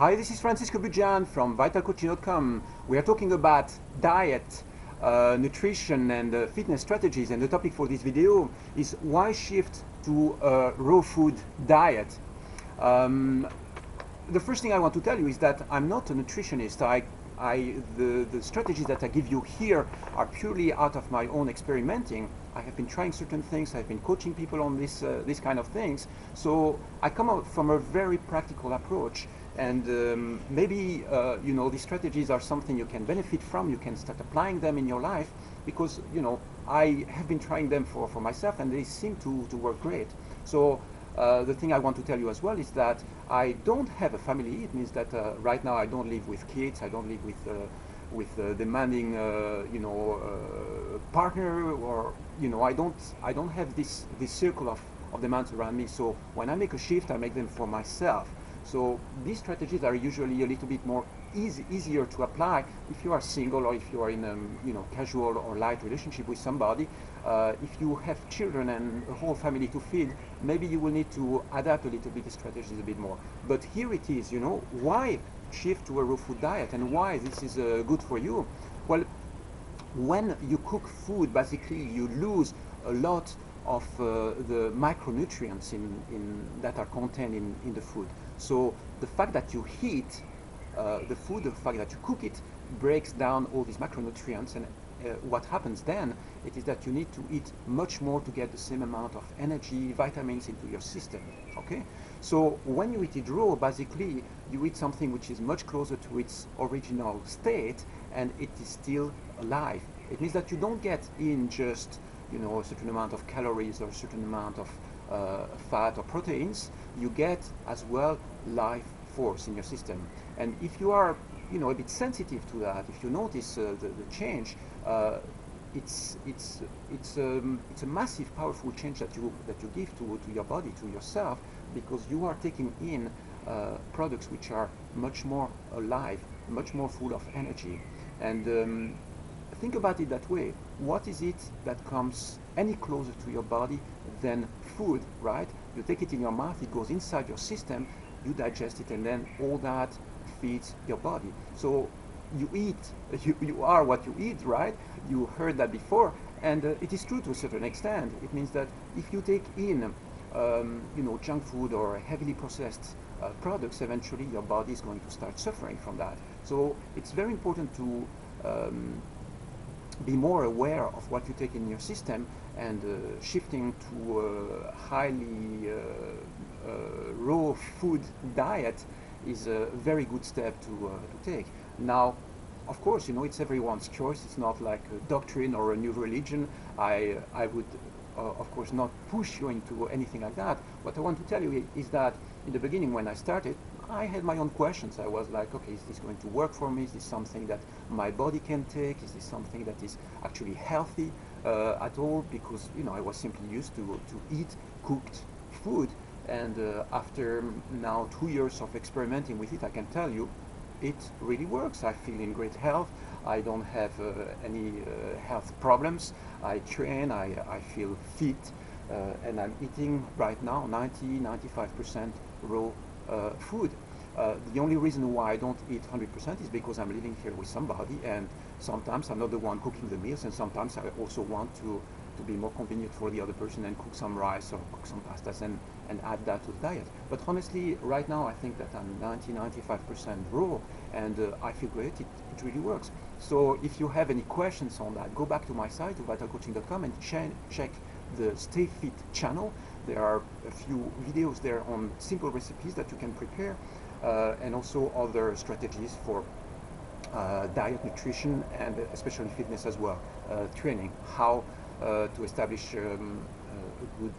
Hi, this is Francisco Bujan from VitalCoaching.com. We are talking about diet, nutrition and fitness strategies, and the topic for this video is why shift to a raw food diet. The first thing I want to tell you is that I'm not a nutritionist. The strategies that I give you here are purely out of my own experimenting. I have been trying certain things. I've been coaching people on this kind of things. So I come out from a very practical approach. And maybe these strategies are something you can benefit from. You can start applying them in your life because I have been trying them for myself, and they seem to work great. So the thing I want to tell you as well is that I don't have a family. It means that right now I don't live with kids. I don't live with a demanding partner, or I don't have this circle of demands around me. So when I make a shift, I make them for myself. So these strategies are usually a little bit more easier to apply if you are single, or if you are in a casual or light relationship with somebody. If you have children and a whole family to feed, maybe you will need to adapt a little bit the strategies a bit more. But here it is, why shift to a raw food diet and why this is good for you? Well, when you cook food, basically you lose a lot of the micronutrients that are contained in the food. So the fact that you heat the food, the fact that you cook it, breaks down all these macronutrients, and what happens then, it is that you need to eat much more to get the same amount of energy, vitamins into your system. Okay? So when you eat it raw, basically you eat something which is much closer to its original state, and it is still alive. It means that you don't get in just a certain amount of calories or a certain amount of fat or proteins. You get as well life force in your system. And if you are a bit sensitive to that, if you notice the change, it's a massive, powerful change that you give to your body, to yourself, because you are taking in products which are much more alive, much more full of energy. And think about it that way. What is it that comes any closer to your body than food, right? You take it in your mouth, it goes inside your system, you digest it, and then all that feeds your body. So you eat, you are what you eat, right? You heard that before, and it is true to a certain extent. It means that if you take in junk food or heavily processed products, eventually your body is going to start suffering from that. So it's very important to be more aware of what you take in your system, and shifting to a highly raw food diet is a very good step to take. Now, of course, it's everyone's choice. It's not like a doctrine or a new religion. I would, of course, not push you into anything like that. What I want to tell you is that in the beginning, when I started, I had my own questions. I was like, okay, is this going to work for me? Is this something that my body can take? Is this something that is actually healthy at all? Because I was simply used to eat cooked food, and after now 2 years of experimenting with it, I can tell you it really works. I feel in great health. I don't have any health problems. I train. I feel fit, and I'm eating right now 90-95% raw food. The only reason why I don't eat 100% is because I'm living here with somebody, and sometimes I'm not the one cooking the meals, and sometimes I also want to be more convenient for the other person and cook some rice or cook some pastas and add that to the diet. But honestly, right now I think that I'm 90-95% raw, and I feel great. It really works. So if you have any questions on that, go back to my site, to VitalCoaching.com, and check the Stay Fit channel. There are a few videos there on simple recipes that you can prepare, and also other strategies for diet, nutrition, and especially fitness as well. Training, how to establish a good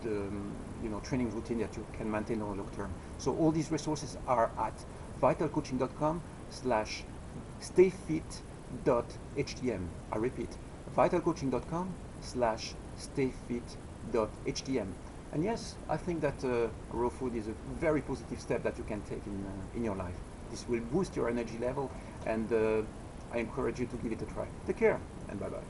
training routine that you can maintain on the long term. So all these resources are at vitalcoaching.com/stayfit.htm. I repeat, vitalcoaching.com/stayfit.htm. And yes, I think that raw food is a very positive step that you can take in your life. This will boost your energy level, and I encourage you to give it a try. Take care, and bye-bye.